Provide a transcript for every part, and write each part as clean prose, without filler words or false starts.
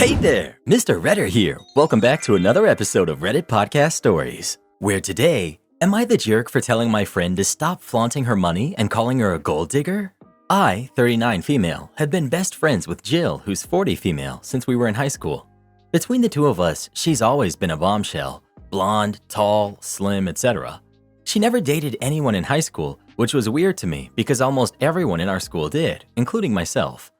Hey there, Mr. Redder here. Welcome back to another episode of Reddit Podcast Stories, where today, am I the jerk for telling my friend to stop flaunting her money and calling her a gold digger? I, 39 female, had been best friends with Jill, who's 40 female, since we were in high school. Between the two of us, she's always been a bombshell, blonde, tall, slim, etc. She never dated anyone in high school, which was weird to me because almost everyone in our school did, including myself.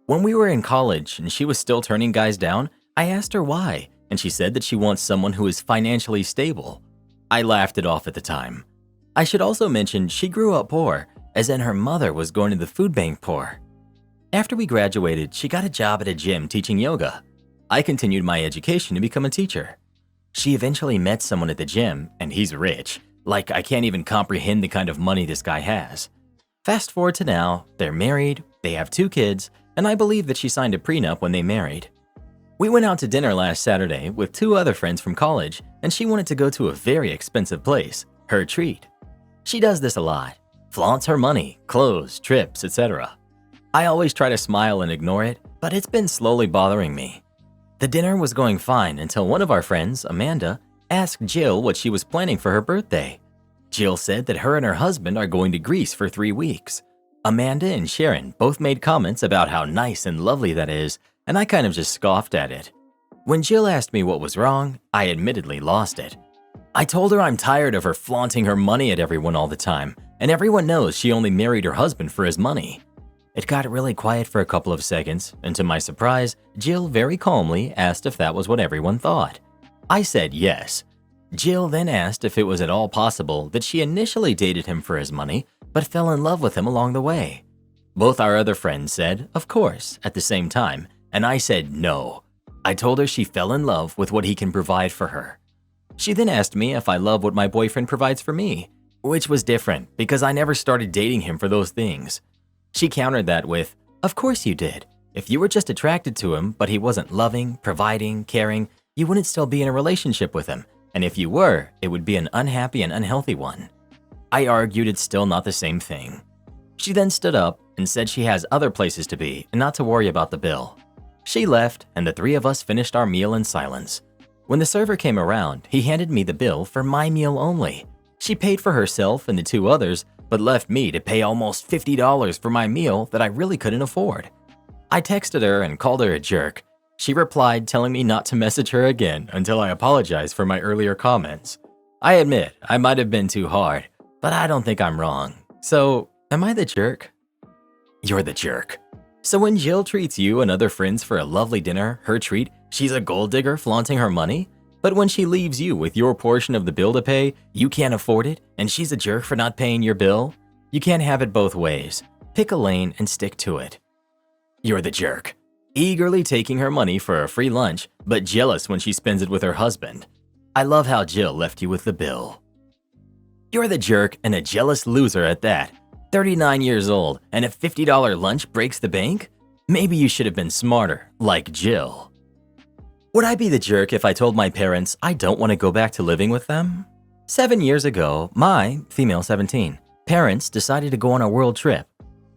When we were in college and she was still turning guys down, I asked her why, and she said that she wants someone who is financially stable. I laughed it off at the time. I should also mention she grew up poor, as in her mother was going to the food bank poor. After we graduated, she got a job at a gym teaching yoga. I continued my education to become a teacher. She eventually met someone at the gym, and he's rich. Like, I can't even comprehend the kind of money this guy has. Fast forward to now, they're married, they have 2 kids, and I believe that she signed a prenup when they married. We went out to dinner last Saturday with 2 other friends from college, and she wanted to go to a very expensive place, her treat. She does this a lot, flaunts her money, clothes, trips, etc. I always try to smile and ignore it, but it's been slowly bothering me. The dinner was going fine until one of our friends, Amanda, asked Jill what she was planning for her birthday. Jill said that her and her husband are going to Greece for 3 weeks. Amanda and Sharon both made comments about how nice and lovely that is, and I kind of just scoffed at it. When Jill asked me what was wrong, I admittedly lost it. I told her I'm tired of her flaunting her money at everyone all the time, and everyone knows she only married her husband for his money. It got really quiet for a couple of seconds, and to my surprise, Jill very calmly asked if that was what everyone thought. I said yes. Jill then asked if it was at all possible that she initially dated him for his money, but fell in love with him along the way. Both our other friends said, of course, at the same time, and I said no. I told her she fell in love with what he can provide for her. She then asked me if I love what my boyfriend provides for me, which was different because I never started dating him for those things. She countered that with, of course you did. If you were just attracted to him, but he wasn't loving, providing, caring, you wouldn't still be in a relationship with him. And if you were, it would be an unhappy and unhealthy one. I argued it's still not the same thing. She then stood up and said she has other places to be and not to worry about the bill. She left, and the 3 of us finished our meal in silence. When the server came around, he handed me the bill for my meal only. She paid for herself and the 2 others, but left me to pay almost $50 for my meal that I really couldn't afford. I texted her and called her a jerk. She replied telling me not to message her again until I apologized for my earlier comments. I admit, I might have been too hard, but I don't think I'm wrong. So, am I the jerk? You're the jerk. So when Jill treats you and other friends for a lovely dinner, her treat, she's a gold digger flaunting her money? But when she leaves you with your portion of the bill to pay, you can't afford it, and she's a jerk for not paying your bill? You can't have it both ways. Pick a lane and stick to it. You're the jerk. Eagerly taking her money for a free lunch, but jealous when she spends it with her husband. I love how Jill left you with the bill. You're the jerk and a jealous loser at that. 39 years old and a $50 lunch breaks the bank? Maybe you should have been smarter, like Jill. Would I be the jerk if I told my parents I don't want to go back to living with them? 7 years ago, my, female 17, parents decided to go on a world trip.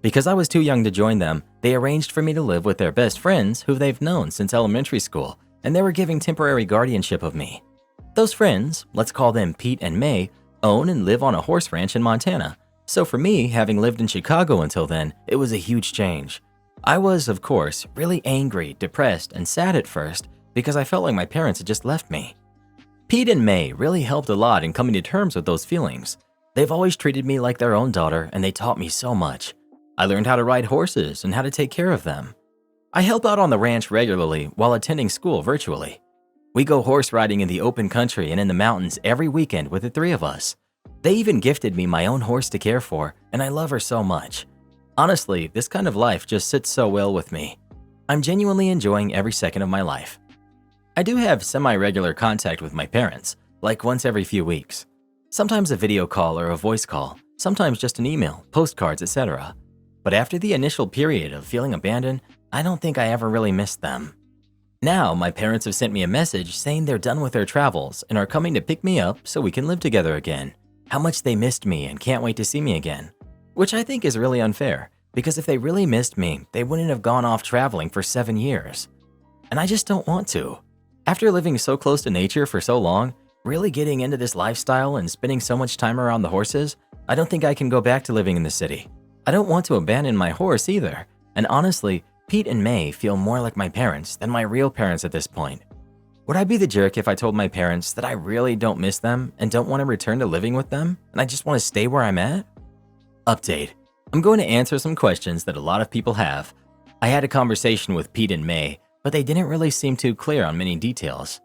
Because I was too young to join them, they arranged for me to live with their best friends who they've known since elementary school, and they were giving temporary guardianship of me. Those friends, let's call them Pete and May, own and live on a horse ranch in Montana. So for me, having lived in Chicago until then, it was a huge change. I was, of course, really angry, depressed, and sad at first because I felt like my parents had just left me. Pete and May really helped a lot in coming to terms with those feelings. They've always treated me like their own daughter, and they taught me so much. I learned how to ride horses and how to take care of them. I help out on the ranch regularly while attending school virtually. We go horse riding in the open country and in the mountains every weekend with the 3 of us. They even gifted me my own horse to care for, and I love her so much. Honestly, this kind of life just sits so well with me. I'm genuinely enjoying every second of my life. I do have semi-regular contact with my parents, like once every few weeks. Sometimes a video call or a voice call, sometimes just an email, postcards, etc. But after the initial period of feeling abandoned, I don't think I ever really missed them. Now, my parents have sent me a message saying they're done with their travels and are coming to pick me up so we can live together again. How much they missed me and can't wait to see me again. Which I think is really unfair, because if they really missed me, they wouldn't have gone off traveling for 7 years. and I just don't want to. After living so close to nature for so long, really getting into this lifestyle and spending so much time around the horses, I don't think I can go back to living in the city. I don't want to abandon my horse either, and honestly, Pete and May feel more like my parents than my real parents at this point. Would I be the jerk if I told my parents that I really don't miss them and don't want to return to living with them and I just want to stay where I'm at? Update. I'm going to answer some questions that a lot of people have. I had a conversation with Pete and May, but they didn't really seem too clear on many details.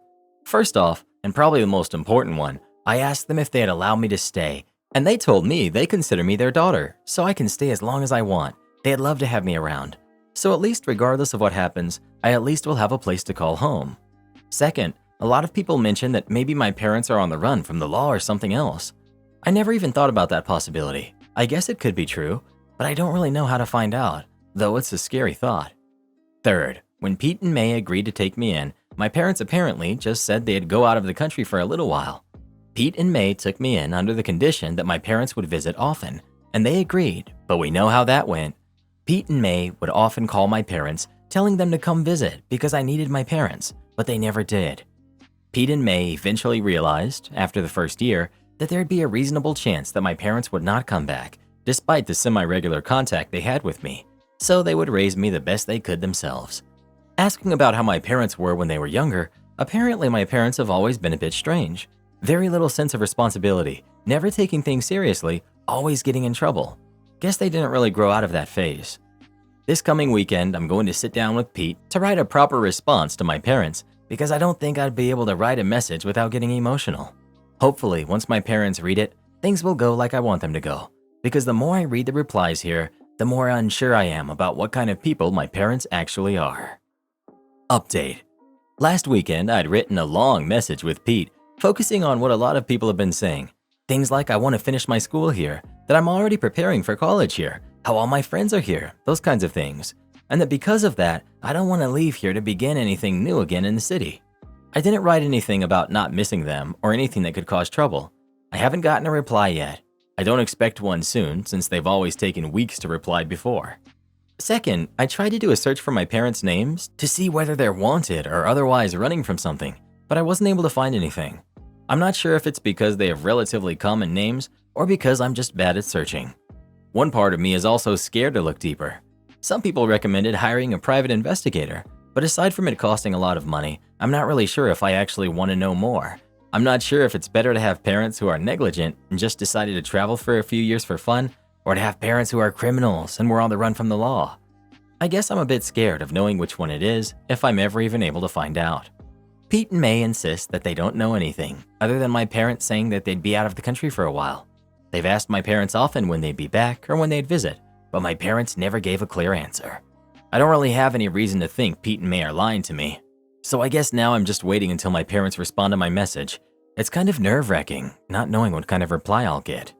First off, and probably the most important one, I asked them if they'd allow me to stay, and they told me they consider me their daughter, so I can stay as long as I want. They'd love to have me around. So at least regardless of what happens, I at least will have a place to call home. Second, a lot of people mention that maybe my parents are on the run from the law or something else. I never even thought about that possibility. I guess it could be true, but I don't really know how to find out, though it's a scary thought. Third, when Pete and May agreed to take me in, my parents apparently just said they'd go out of the country for a little while. Pete and May took me in under the condition that my parents would visit often, and they agreed, but we know how that went. Pete and May would often call my parents, telling them to come visit because I needed my parents, but they never did. Pete and May eventually realized, after the first year, that there'd be a reasonable chance that my parents would not come back, despite the semi-regular contact they had with me, so they would raise me the best they could themselves. Asking about how my parents were when they were younger, apparently my parents have always been a bit strange. Very little sense of responsibility, never taking things seriously, always getting in trouble. Guess they didn't really grow out of that phase. This coming weekend, I'm going to sit down with Pete to write a proper response to my parents because I don't think I'd be able to write a message without getting emotional. Hopefully, once my parents read it, things will go like I want them to go, because the more I read the replies here, the more unsure I am about what kind of people my parents actually are. Update. Last weekend, I'd written a long message with Pete, focusing on what a lot of people have been saying. Things like I want to finish my school here, that I'm already preparing for college here, how all my friends are here, those kinds of things. And that because of that, I don't want to leave here to begin anything new again in the city. I didn't write anything about not missing them or anything that could cause trouble. I haven't gotten a reply yet. I don't expect one soon since they've always taken weeks to reply before. Second, I tried to do a search for my parents' names to see whether they're wanted or otherwise running from something, but I wasn't able to find anything. I'm not sure if it's because they have relatively common names or because I'm just bad at searching. One part of me is also scared to look deeper. Some people recommended hiring a private investigator, but aside from it costing a lot of money, I'm not really sure if I actually want to know more. I'm not sure if it's better to have parents who are negligent and just decided to travel for a few years for fun, or to have parents who are criminals and were on the run from the law. I guess I'm a bit scared of knowing which one it is if I'm ever even able to find out. Pete and May insist that they don't know anything other than my parents saying that they'd be out of the country for a while. They've asked my parents often when they'd be back or when they'd visit, but my parents never gave a clear answer. I don't really have any reason to think Pete and May are lying to me, so I guess now I'm just waiting until my parents respond to my message. It's kind of nerve-wracking not knowing what kind of reply I'll get.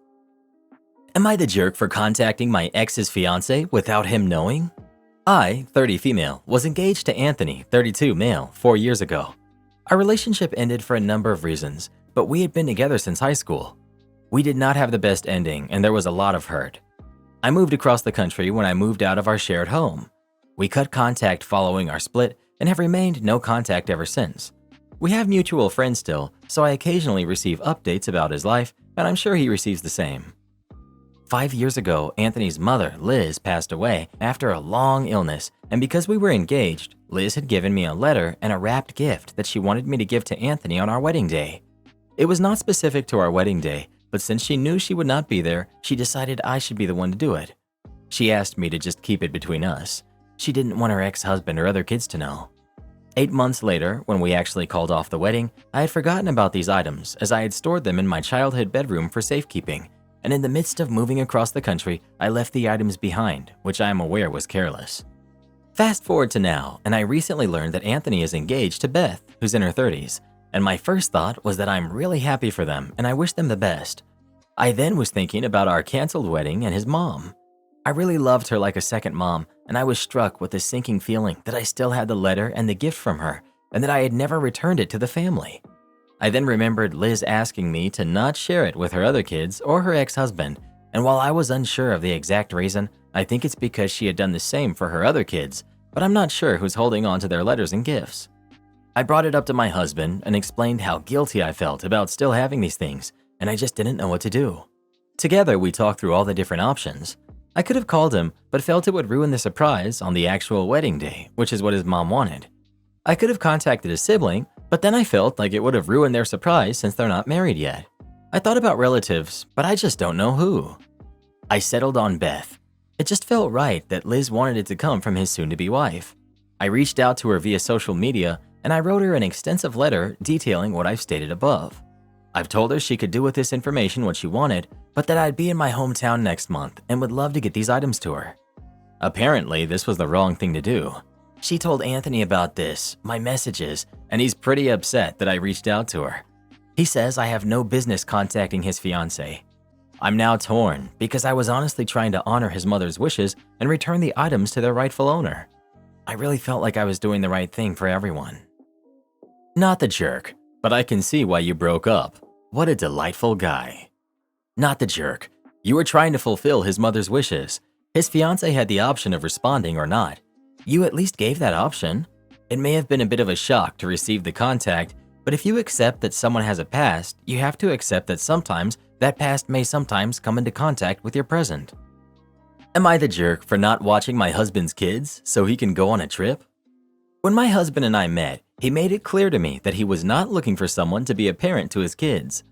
Am I the jerk for contacting my ex's fiance without him knowing? I, 30 female, was engaged to Anthony, 32 male, 4 years ago. Our relationship ended for a number of reasons, but we had been together since high school. We did not have the best ending and there was a lot of hurt. I moved across the country when I moved out of our shared home. We cut contact following our split and have remained no contact ever since. We have mutual friends still, so I occasionally receive updates about his life, and I'm sure he receives the same. 5 years ago, Anthony's mother, Liz, passed away after a long illness, and because we were engaged, Liz had given me a letter and a wrapped gift that she wanted me to give to Anthony on our wedding day. It was not specific to our wedding day, but since she knew she would not be there, she decided I should be the one to do it. She asked me to just keep it between us. She didn't want her ex-husband or other kids to know. 8 months later, when we actually called off the wedding, I had forgotten about these items as I had stored them in my childhood bedroom for safekeeping, and in the midst of moving across the country, I left the items behind, which I am aware was careless. Fast forward to now, and I recently learned that Anthony is engaged to Beth, who's in her 30s, and my first thought was that I'm really happy for them and I wish them the best. I then was thinking about our canceled wedding and his mom. I really loved her like a second mom, and I was struck with the sinking feeling that I still had the letter and the gift from her, and that I had never returned it to the family. I then remembered Liz asking me to not share it with her other kids or her ex-husband, and while I was unsure of the exact reason, I think it's because she had done the same for her other kids, but I'm not sure who's holding on to their letters and gifts. I brought it up to my husband and explained how guilty I felt about still having these things, and I just didn't know what to do. Together, we talked through all the different options. I could have called him, but felt it would ruin the surprise on the actual wedding day, which is what his mom wanted. I could have contacted a sibling, but then I felt like it would have ruined their surprise since they're not married yet. I thought about relatives, but I just don't know who. I settled on Beth. It just felt right that Liz wanted it to come from his soon-to-be wife. I reached out to her via social media, and I wrote her an extensive letter detailing what I've stated above. I've told her she could do with this information what she wanted, but that I'd be in my hometown next month and would love to get these items to her. Apparently, this was the wrong thing to do. She told Anthony about this, my messages, and he's pretty upset that I reached out to her. He says I have no business contacting his fiancée. I'm now torn because I was honestly trying to honor his mother's wishes and return the items to their rightful owner. I really felt like I was doing the right thing for everyone. Not the jerk, but I can see why you broke up. What a delightful guy. Not the jerk. You were trying to fulfill his mother's wishes. His fiancé had the option of responding or not. You at least gave that option. It may have been a bit of a shock to receive the contact, but if you accept that someone has a past, you have to accept that sometimes that past may sometimes come into contact with your present. Am I the jerk for not watching my husband's kids so he can go on a trip? When my husband and I met, he made it clear to me that he was not looking for someone to be a parent to his kids.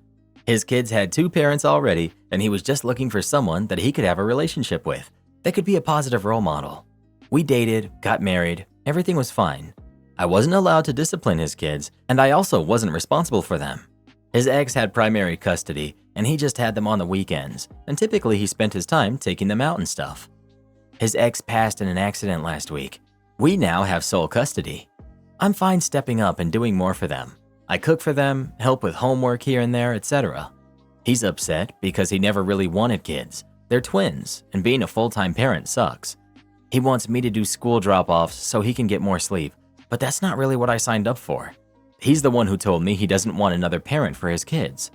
His kids had 2 parents already, and he was just looking for someone that he could have a relationship with, that could be a positive role model. We dated, got married, everything was fine. I wasn't allowed to discipline his kids, and I also wasn't responsible for them. His ex had primary custody, and he just had them on the weekends, and typically he spent his time taking them out and stuff. His ex passed in an accident last week. We now have sole custody. I'm fine stepping up and doing more for them. I cook for them, help with homework here and there, etc. He's upset because he never really wanted kids. They're twins, and being a full-time parent sucks. He wants me to do school drop-offs so he can get more sleep, but that's not really what I signed up for. He's the one who told me he doesn't want another parent for his kids.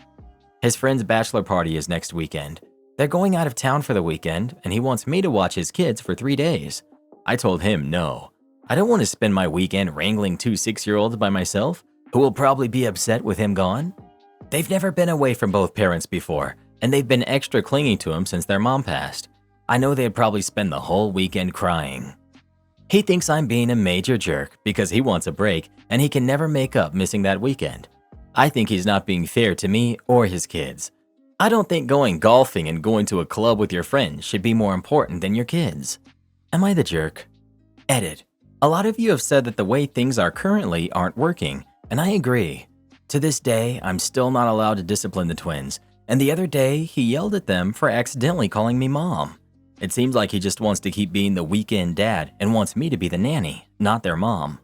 His friend's bachelor party is next weekend. They're going out of town for the weekend, and he wants me to watch his kids for 3 days. I told him no. I don't want to spend my weekend wrangling 2 6-year-olds by myself, who will probably be upset with him gone. They've never been away from both parents before, and they've been extra clingy to him since their mom passed. I know they'd probably spend the whole weekend crying. He thinks I'm being a major jerk because he wants a break and he can never make up missing that weekend. I think he's not being fair to me or his kids. I don't think going golfing and going to a club with your friends should be more important than your kids. Am I the jerk? Edit. A lot of you have said that the way things are currently aren't working, and I agree. To this day, I'm still not allowed to discipline the twins, and the other day, he yelled at them for accidentally calling me mom. It seems like he just wants to keep being the weekend dad and wants me to be the nanny, not their mom.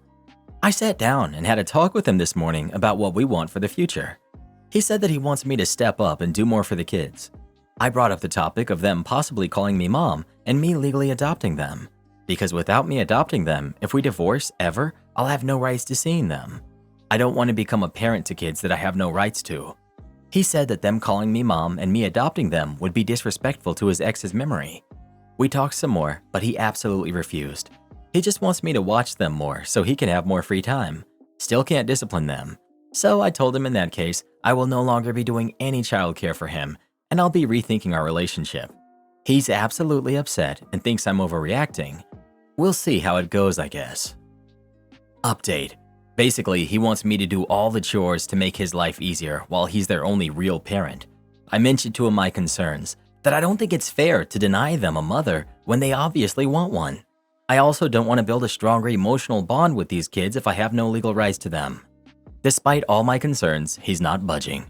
I sat down and had a talk with him this morning about what we want for the future. He said that he wants me to step up and do more for the kids. I brought up the topic of them possibly calling me mom and me legally adopting them. Because without me adopting them, if we divorce ever, I'll have no rights to seeing them. I don't want to become a parent to kids that I have no rights to. He said that them calling me mom and me adopting them would be disrespectful to his ex's memory. We talked some more, but he absolutely refused. He just wants me to watch them more so he can have more free time. Still can't discipline them. So I told him in that case, I will no longer be doing any childcare for him, and I'll be rethinking our relationship. He's absolutely upset and thinks I'm overreacting. We'll see how it goes, I guess. Update. Basically, he wants me to do all the chores to make his life easier while he's their only real parent. I mentioned to him my concerns, that I don't think it's fair to deny them a mother when they obviously want one. I also don't want to build a stronger emotional bond with these kids if I have no legal rights to them. Despite all my concerns, he's not budging.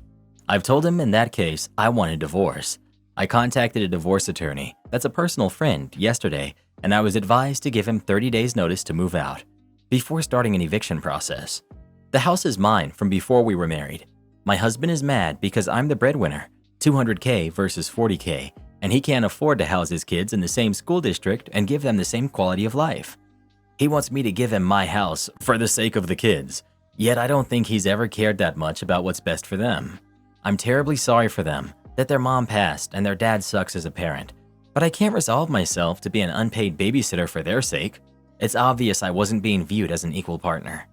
I've told him in that case I want a divorce. I contacted a divorce attorney, that's a personal friend, yesterday, and I was advised to give him 30 days notice to move out, before starting an eviction process. The house is mine from before we were married. My husband is mad because I'm the breadwinner, $200K versus $40K, and he can't afford to house his kids in the same school district and give them the same quality of life. He wants me to give him my house for the sake of the kids, yet I don't think he's ever cared that much about what's best for them. I'm terribly sorry for them, that their mom passed and their dad sucks as a parent, but I can't resolve myself to be an unpaid babysitter for their sake. It's obvious I wasn't being viewed as an equal partner.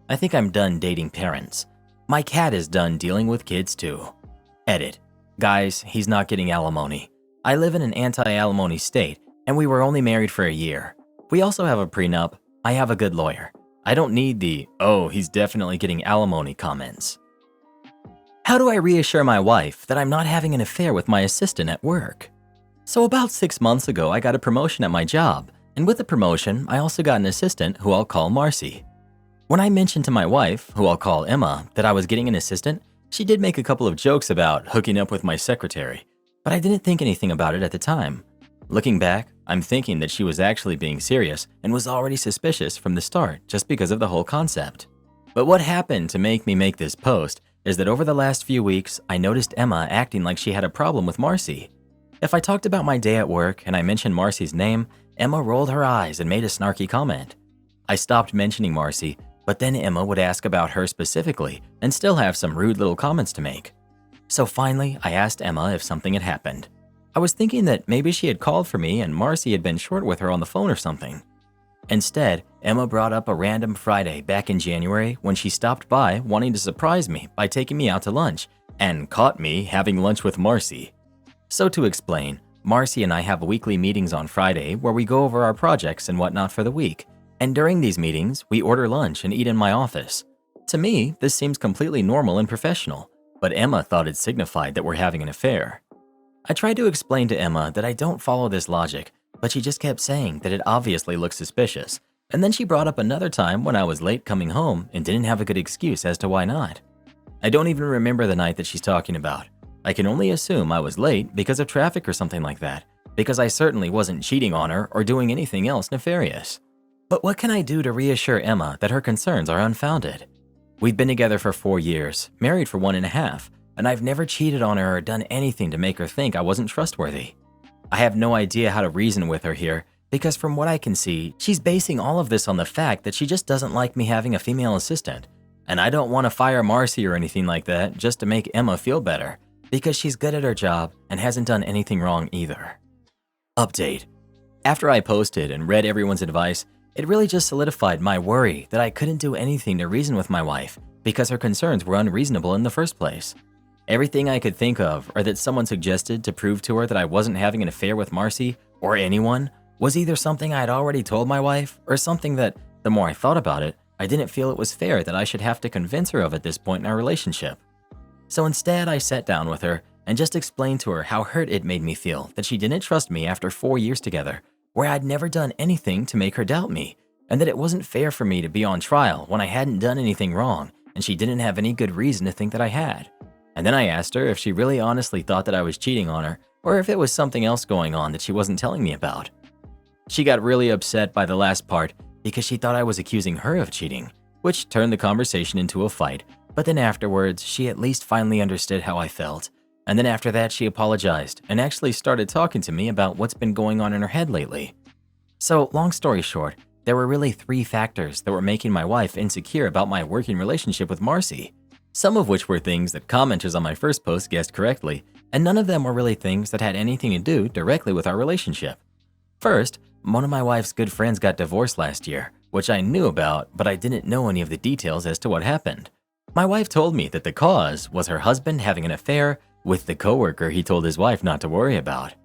I think I'm done dating parents. My cat is done dealing with kids too. Edit. Guys, he's not getting alimony. I live in an anti-alimony state, and we were only married for a year. We also have a prenup. I have a good lawyer. I don't need the, oh, he's definitely getting alimony comments. How do I reassure my wife that I'm not having an affair with my assistant at work? So about 6 months ago, I got a promotion at my job, and with the promotion, I also got an assistant who I'll call Marcy. When I mentioned to my wife, who I'll call Emma, that I was getting an assistant, she did make a couple of jokes about hooking up with my secretary, but I didn't think anything about it at the time. Looking back, I'm thinking that she was actually being serious and was already suspicious from the start just because of the whole concept. But what happened to make me make this post is that over the last few weeks, I noticed Emma acting like she had a problem with Marcy. If I talked about my day at work and I mentioned Marcy's name, Emma rolled her eyes and made a snarky comment. I stopped mentioning Marcy, but then Emma would ask about her specifically and still have some rude little comments to make. So finally, I asked Emma if something had happened. I was thinking that maybe she had called for me and Marcy had been short with her on the phone or something. Instead, Emma brought up a random Friday back in January when she stopped by wanting to surprise me by taking me out to lunch and caught me having lunch with Marcy. So to explain, Marcy and I have weekly meetings on Friday where we go over our projects and whatnot for the week. And during these meetings, we order lunch and eat in my office. To me, this seems completely normal and professional, but Emma thought it signified that we're having an affair. I tried to explain to Emma that I don't follow this logic, but she just kept saying that it obviously looks suspicious. And then she brought up another time when I was late coming home and didn't have a good excuse as to why not. I don't even remember the night that she's talking about. I can only assume I was late because of traffic or something like that, because I certainly wasn't cheating on her or doing anything else nefarious. But what can I do to reassure Emma that her concerns are unfounded? We've been together for 4 years, married for 1.5, and I've never cheated on her or done anything to make her think I wasn't trustworthy. I have no idea how to reason with her here, because from what I can see, she's basing all of this on the fact that she just doesn't like me having a female assistant. And I don't want to fire Marcy or anything like that just to make Emma feel better, because she's good at her job and hasn't done anything wrong either. Update. After I posted and read everyone's advice, it really just solidified my worry that I couldn't do anything to reason with my wife because her concerns were unreasonable in the first place. Everything I could think of or that someone suggested to prove to her that I wasn't having an affair with Marcy or anyone was either something I had already told my wife or something that, the more I thought about it, I didn't feel it was fair that I should have to convince her of at this point in our relationship. So instead, I sat down with her and just explained to her how hurt it made me feel that she didn't trust me after 4 years together, where I'd never done anything to make her doubt me, and that it wasn't fair for me to be on trial when I hadn't done anything wrong and she didn't have any good reason to think that I had. And then I asked her if she really honestly thought that I was cheating on her or if it was something else going on that she wasn't telling me about. She got really upset by the last part because she thought I was accusing her of cheating, which turned the conversation into a fight, but then afterwards, she at least finally understood how I felt. And then after that, she apologized and actually started talking to me about what's been going on in her head lately. So, long story short, there were really 3 factors that were making my wife insecure about my working relationship with Marcy. Some of which were things that commenters on my first post guessed correctly, and none of them were really things that had anything to do directly with our relationship. First, one of my wife's good friends got divorced last year, which I knew about, but I didn't know any of the details as to what happened. My wife told me that the cause was her husband having an affair with the coworker he told his wife not to worry about.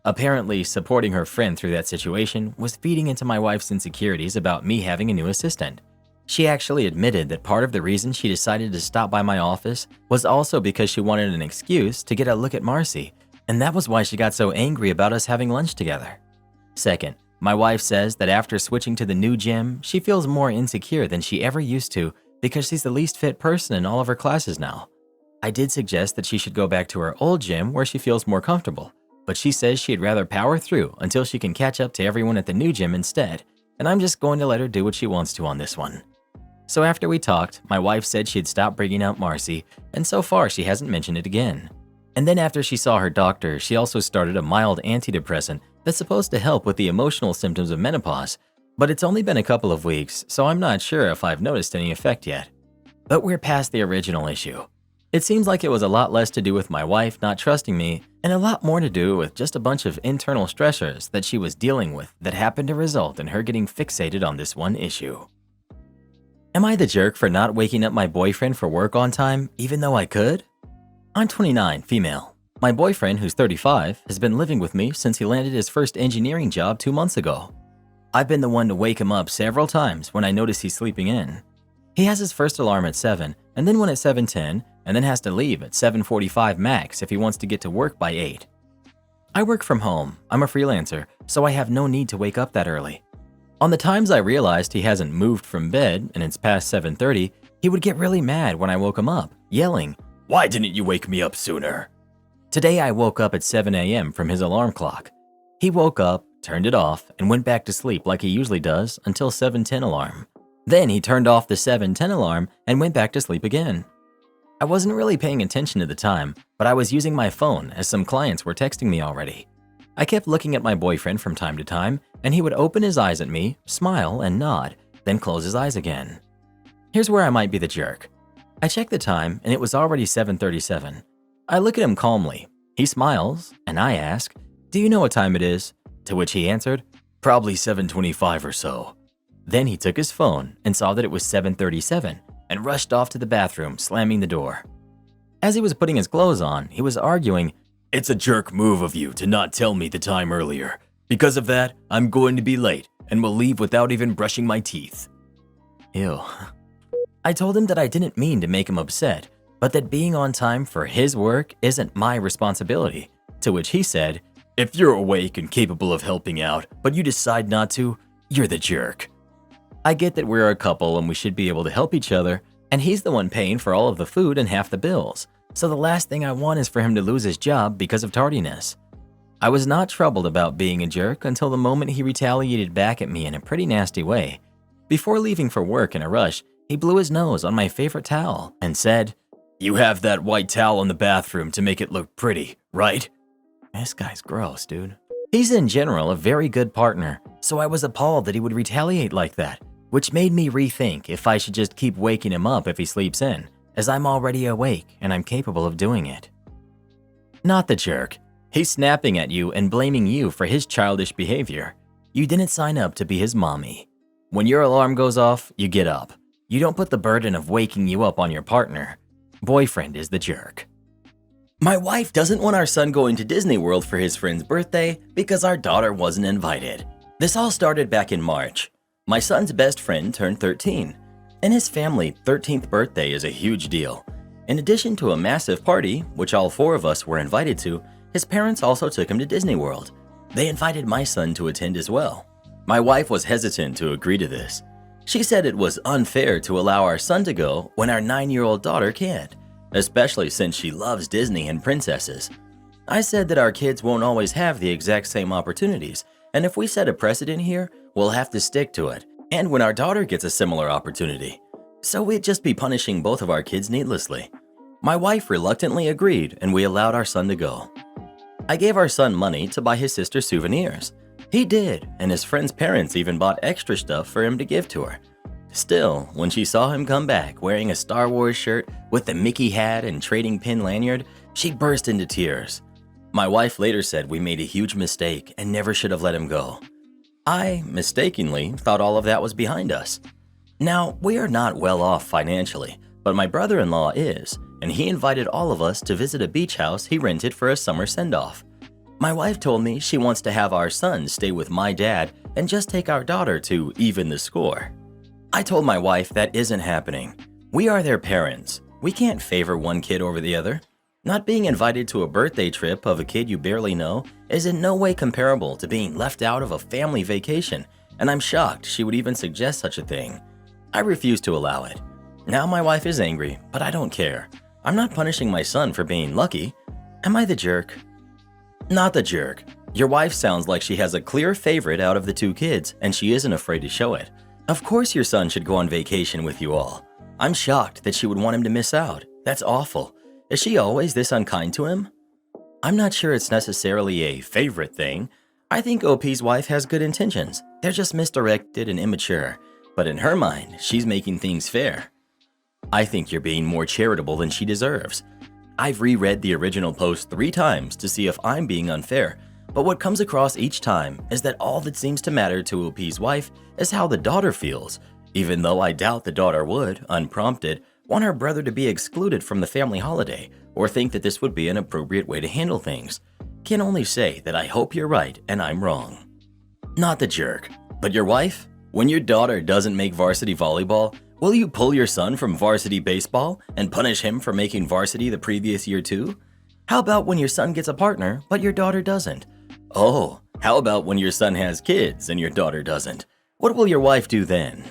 Apparently, supporting her friend through that situation was feeding into my wife's insecurities about me having a new assistant. She actually admitted that part of the reason she decided to stop by my office was also because she wanted an excuse to get a look at Marcy, and that was why she got so angry about us having lunch together. Second, my wife says that after switching to the new gym, she feels more insecure than she ever used to because she's the least fit person in all of her classes now. I did suggest that she should go back to her old gym where she feels more comfortable, but she says she'd rather power through until she can catch up to everyone at the new gym instead, and I'm just going to let her do what she wants to on this one. So after we talked, my wife said she'd stop bringing up Marcy, and so far she hasn't mentioned it again. And then after she saw her doctor, she also started a mild antidepressant that's supposed to help with the emotional symptoms of menopause, but it's only been a couple of weeks, so I'm not sure if I've noticed any effect yet. But we're past the original issue. It seems like it was a lot less to do with my wife not trusting me and a lot more to do with just a bunch of internal stressors that she was dealing with that happened to result in her getting fixated on this one issue. Am I the jerk for not waking up my boyfriend for work on time even though I could? I'm 29, female. My boyfriend, who's 35, has been living with me since he landed his first engineering job 2 months ago. I've been the one to wake him up several times when I notice he's sleeping in. He has his first alarm at 7, and then one at 7:10, and then has to leave at 7:45 max if he wants to get to work by 8. I work from home. I'm a freelancer, so I have no need to wake up that early. On the times I realized he hasn't moved from bed and it's past 7:30, he would get really mad when I woke him up, yelling, "Why didn't you wake me up sooner?" Today I woke up at 7 a.m. from his alarm clock. He woke up, turned it off, and went back to sleep like he usually does until 7:10 alarm. Then he turned off the 7:10 alarm and went back to sleep again. I wasn't really paying attention at the time, but I was using my phone as some clients were texting me already. I kept looking at my boyfriend from time to time, and he would open his eyes at me, smile, and nod, then close his eyes again. Here's where I might be the jerk. I checked the time, and it was already 7:37. I look at him calmly. He smiles, and I ask, "Do you know what time it is?" To which he answered, "Probably 7:25 or so." Then he took his phone and saw that it was 7:37 and rushed off to the bathroom, slamming the door. As he was putting his clothes on, he was arguing, "It's a jerk move of you to not tell me the time earlier. Because of that, I'm going to be late and will leave without even brushing my teeth." Ew. I told him that I didn't mean to make him upset, but that being on time for his work isn't my responsibility. To which he said, "If you're awake and capable of helping out, but you decide not to, you're the jerk." I get that we're a couple and we should be able to help each other, and he's the one paying for all of the food and half the bills. So the last thing I want is for him to lose his job because of tardiness. I was not troubled about being a jerk until the moment he retaliated back at me in a pretty nasty way. Before leaving for work in a rush, he blew his nose on my favorite towel and said, "You have that white towel in the bathroom to make it look pretty, right?" This guy's gross, dude. He's in general a very good partner, so I was appalled that he would retaliate like that, which made me rethink if I should just keep waking him up if he sleeps in, as I'm already awake and I'm capable of doing it. Not the jerk. He's snapping at you and blaming you for his childish behavior. You didn't sign up to be his mommy. When your alarm goes off, you get up. You don't put the burden of waking you up on your partner. Boyfriend is the jerk. My wife doesn't want our son going to Disney World for his friend's birthday because our daughter wasn't invited. This all started back in March. My son's best friend turned 13. In his family, 13th birthday is a huge deal. In addition to a massive party, which all 4 of us were invited to, his parents also took him to Disney World. They invited my son to attend as well. My wife was hesitant to agree to this. She said it was unfair to allow our son to go when our 9-year-old daughter can't, especially since she loves Disney and princesses. I said that our kids won't always have the exact same opportunities, and if we set a precedent here, we'll have to stick to it, and when our daughter gets a similar opportunity. So we'd just be punishing both of our kids needlessly. My wife reluctantly agreed, and we allowed our son to go. I gave our son money to buy his sister souvenirs. He did, and his friend's parents even bought extra stuff for him to give to her. Still, when she saw him come back wearing a Star Wars shirt with the Mickey hat and trading pin lanyard, she burst into tears. My wife later said we made a huge mistake and never should have let him go. I, mistakenly, thought all of that was behind us. Now, we are not well off financially, but my brother-in-law is, and he invited all of us to visit a beach house he rented for a summer send-off. My wife told me she wants to have our son stay with my dad and just take our daughter to even the score. I told my wife that isn't happening. We are their parents. We can't favor one kid over the other. Not being invited to a birthday trip of a kid you barely know is in no way comparable to being left out of a family vacation, and I'm shocked she would even suggest such a thing. I refuse to allow it. Now my wife is angry, but I don't care. I'm not punishing my son for being lucky. Am I the jerk? Not the jerk. Your wife sounds like she has a clear favorite out of the 2 kids, and she isn't afraid to show it. Of course your son should go on vacation with you all. I'm shocked that she would want him to miss out. That's awful. Is she always this unkind to him? I'm not sure it's necessarily a favorite thing. I think OP's wife has good intentions. They're just misdirected and immature. But in her mind, she's making things fair. I think you're being more charitable than she deserves. I've reread the original post 3 times to see if I'm being unfair, but what comes across each time is that all that seems to matter to OP's wife is how the daughter feels, even though I doubt the daughter would, unprompted, want her brother to be excluded from the family holiday or think that this would be an appropriate way to handle things. Can only say that I hope you're right and I'm wrong. Not the jerk, but your wife? When your daughter doesn't make varsity volleyball, will you pull your son from varsity baseball and punish him for making varsity the previous year too? How about when your son gets a partner, but your daughter doesn't? Oh, how about when your son has kids and your daughter doesn't? What will your wife do then?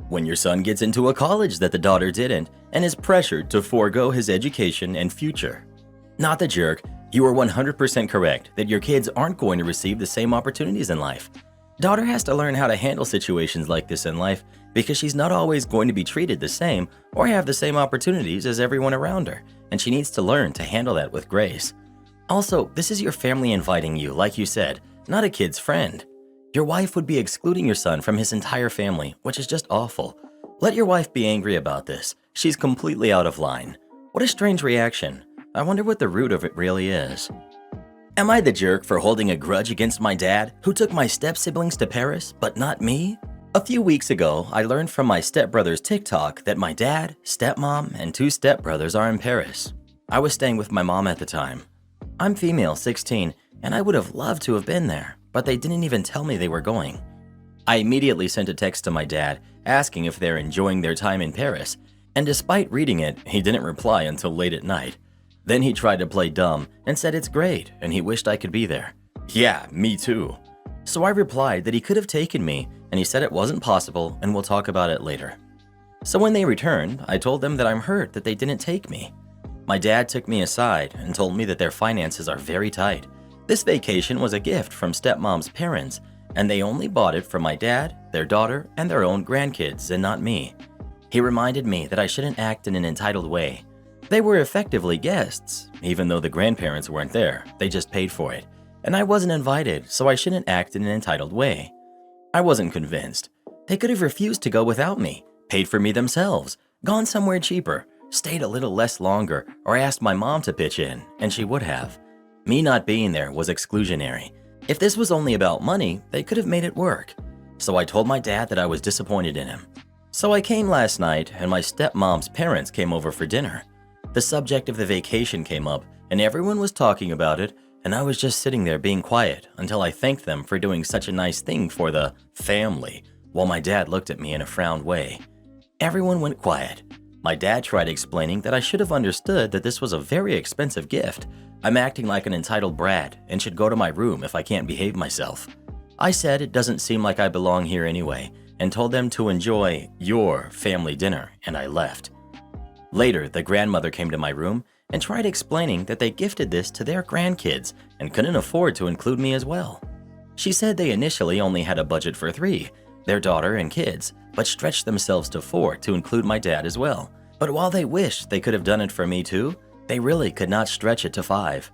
When your son gets into a college that the daughter didn't and is pressured to forego his education and future. Not the jerk, you are 100% correct that your kids aren't going to receive the same opportunities in life. Daughter has to learn how to handle situations like this in life because she's not always going to be treated the same or have the same opportunities as everyone around her, and she needs to learn to handle that with grace. Also, this is your family inviting you, like you said, not a kid's friend. Your wife would be excluding your son from his entire family, which is just awful. Let your wife be angry about this. She's completely out of line. What a strange reaction. I wonder what the root of it really is. Am I the jerk for holding a grudge against my dad, who took my step-siblings to Paris, but not me? A few weeks ago, I learned from my stepbrother's TikTok that my dad, stepmom, and 2 stepbrothers are in Paris. I was staying with my mom at the time. I'm female, 16, and I would have loved to have been there, but they didn't even tell me they were going. I immediately sent a text to my dad asking if they're enjoying their time in Paris, and despite reading it, he didn't reply until late at night. Then he tried to play dumb and said it's great and he wished I could be there. Yeah, me too. So I replied that he could have taken me and he said it wasn't possible and we'll talk about it later. So when they returned, I told them that I'm hurt that they didn't take me. My dad took me aside and told me that their finances are very tight. This vacation was a gift from stepmom's parents and they only bought it for my dad, their daughter, and their own grandkids and not me. He reminded me that I shouldn't act in an entitled way. They were effectively guests, even though the grandparents weren't there, they just paid for it. And I wasn't invited, so I shouldn't act in an entitled way. I wasn't convinced. They could have refused to go without me, paid for me themselves, gone somewhere cheaper, stayed a little less longer, or asked my mom to pitch in, and she would have. Me not being there was exclusionary. If this was only about money, they could have made it work. So I told my dad that I was disappointed in him. So I came last night, and my stepmom's parents came over for dinner. The subject of the vacation came up, and everyone was talking about it, and I was just sitting there being quiet until I thanked them for doing such a nice thing for the family, while my dad looked at me in a frowned way. Everyone went quiet. My dad tried explaining that I should have understood that this was a very expensive gift. I'm acting like an entitled brat and should go to my room if I can't behave myself. I said it doesn't seem like I belong here anyway, and told them to enjoy your family dinner, and I left. Later, the grandmother came to my room and tried explaining that they gifted this to their grandkids and couldn't afford to include me as well. She said they initially only had a budget for 3, their daughter and kids, but stretched themselves to 4 to include my dad as well. But while they wished they could have done it for me too, they really could not stretch it to 5.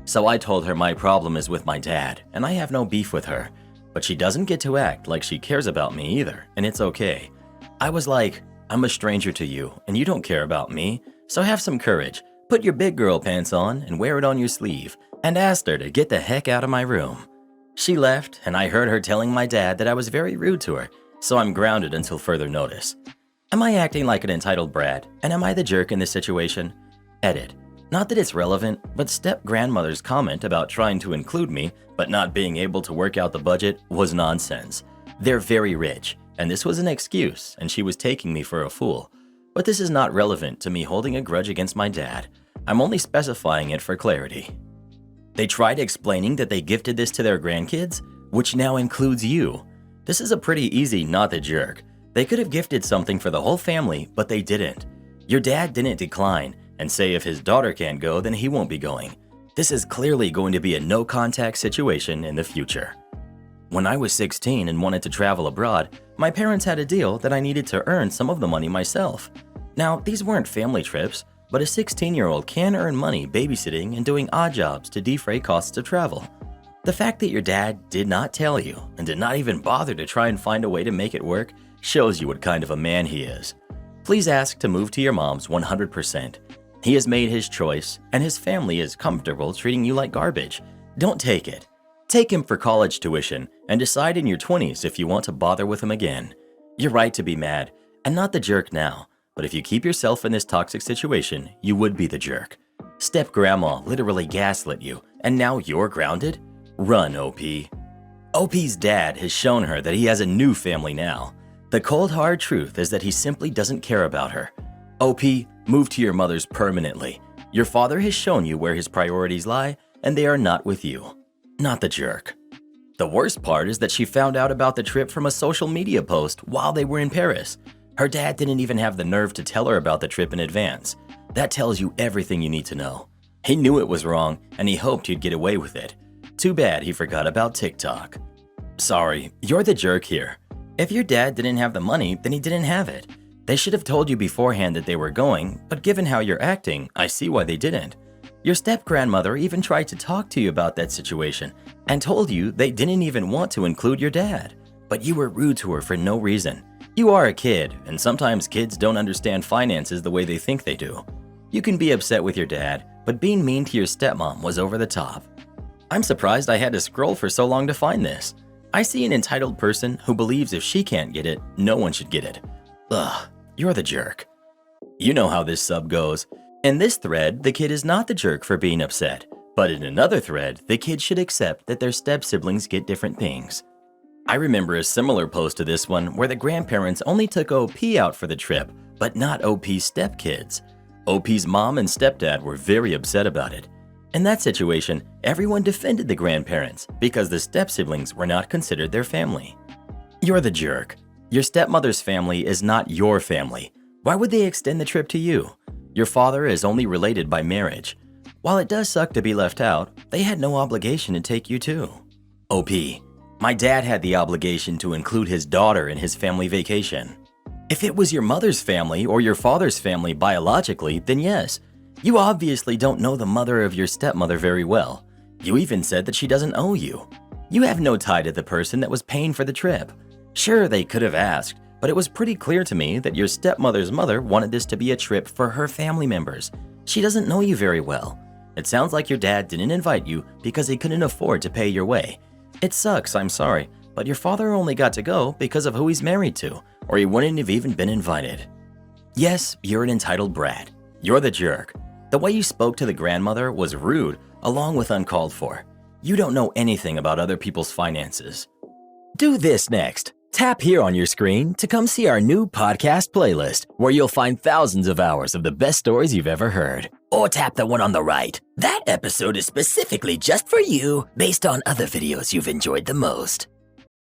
So I told her my problem is with my dad and I have no beef with her, but she doesn't get to act like she cares about me either, and it's okay. I was like, I'm a stranger to you, and you don't care about me, so have some courage, put your big girl pants on and wear it on your sleeve, and asked her to get the heck out of my room. She left, and I heard her telling my dad that I was very rude to her, so I'm grounded until further notice. Am I acting like an entitled brat, and am I the jerk in this situation? Edit. Not that it's relevant, but step-grandmother's comment about trying to include me, but not being able to work out the budget was nonsense. They're very rich. And this was an excuse, and she was taking me for a fool. But this is not relevant to me holding a grudge against my dad. I'm only specifying it for clarity. They tried explaining that they gifted this to their grandkids, which now includes you. This is a pretty easy not the jerk. They could have gifted something for the whole family, but they didn't. Your dad didn't decline and say if his daughter can't go, then he won't be going. This is clearly going to be a no-contact situation in the future. When I was 16 and wanted to travel abroad, my parents had a deal that I needed to earn some of the money myself. Now, these weren't family trips, but a 16-year-old can earn money babysitting and doing odd jobs to defray costs of travel. The fact that your dad did not tell you and did not even bother to try and find a way to make it work shows you what kind of a man he is. Please ask to move to your mom's 100%. He has made his choice, and his family is comfortable treating you like garbage. Don't take it. Take him for college tuition and decide in your 20s if you want to bother with him again. You're right to be mad, and not the jerk now, but if you keep yourself in this toxic situation, you would be the jerk. Step-grandma literally gaslit you, and now you're grounded? Run, OP. OP's dad has shown her that he has a new family now. The cold hard truth is that he simply doesn't care about her. OP, move to your mother's permanently. Your father has shown you where his priorities lie, and they are not with you. Not the jerk. The worst part is that she found out about the trip from a social media post while they were in Paris. Her dad didn't even have the nerve to tell her about the trip in advance. That tells you everything you need to know. He knew it was wrong, and he hoped he'd get away with it. Too bad he forgot about TikTok. Sorry, you're the jerk here. If your dad didn't have the money, then he didn't have it. They should have told you beforehand that they were going, but given how you're acting, I see why they didn't. Your step-grandmother even tried to talk to you about that situation and told you they didn't even want to include your dad. But you were rude to her for no reason. You are a kid, and sometimes kids don't understand finances the way they think they do. You can be upset with your dad, but being mean to your stepmom was over the top. I'm surprised I had to scroll for so long to find this. I see an entitled person who believes if she can't get it, no one should get it. Ugh, you're the jerk. You know how this sub goes. In this thread, the kid is not the jerk for being upset, but in another thread, the kid should accept that their step-siblings get different things. I remember a similar post to this one where the grandparents only took OP out for the trip, but not OP's stepkids. OP's mom and stepdad were very upset about it. In that situation, everyone defended the grandparents because the step-siblings were not considered their family. You're the jerk. Your stepmother's family is not your family. Why would they extend the trip to you? Your father is only related by marriage. While it does suck to be left out, they had no obligation to take you too. OP, my dad had the obligation to include his daughter in his family vacation. If it was your mother's family or your father's family biologically, then yes. You obviously don't know the mother of your stepmother very well. You even said that she doesn't owe you. You have no tie to the person that was paying for the trip. Sure, they could have asked, but it was pretty clear to me that your stepmother's mother wanted this to be a trip for her family members. She doesn't know you very well. It sounds like your dad didn't invite you because he couldn't afford to pay your way. It sucks, I'm sorry, but your father only got to go because of who he's married to, or he wouldn't have even been invited. Yes, you're an entitled brat. You're the jerk. The way you spoke to the grandmother was rude, along with uncalled for. You don't know anything about other people's finances. Do this next. Tap here on your screen to come see our new podcast playlist, where you'll find thousands of hours of the best stories you've ever heard. Or tap the one on the right. That episode is specifically just for you, based on other videos you've enjoyed the most.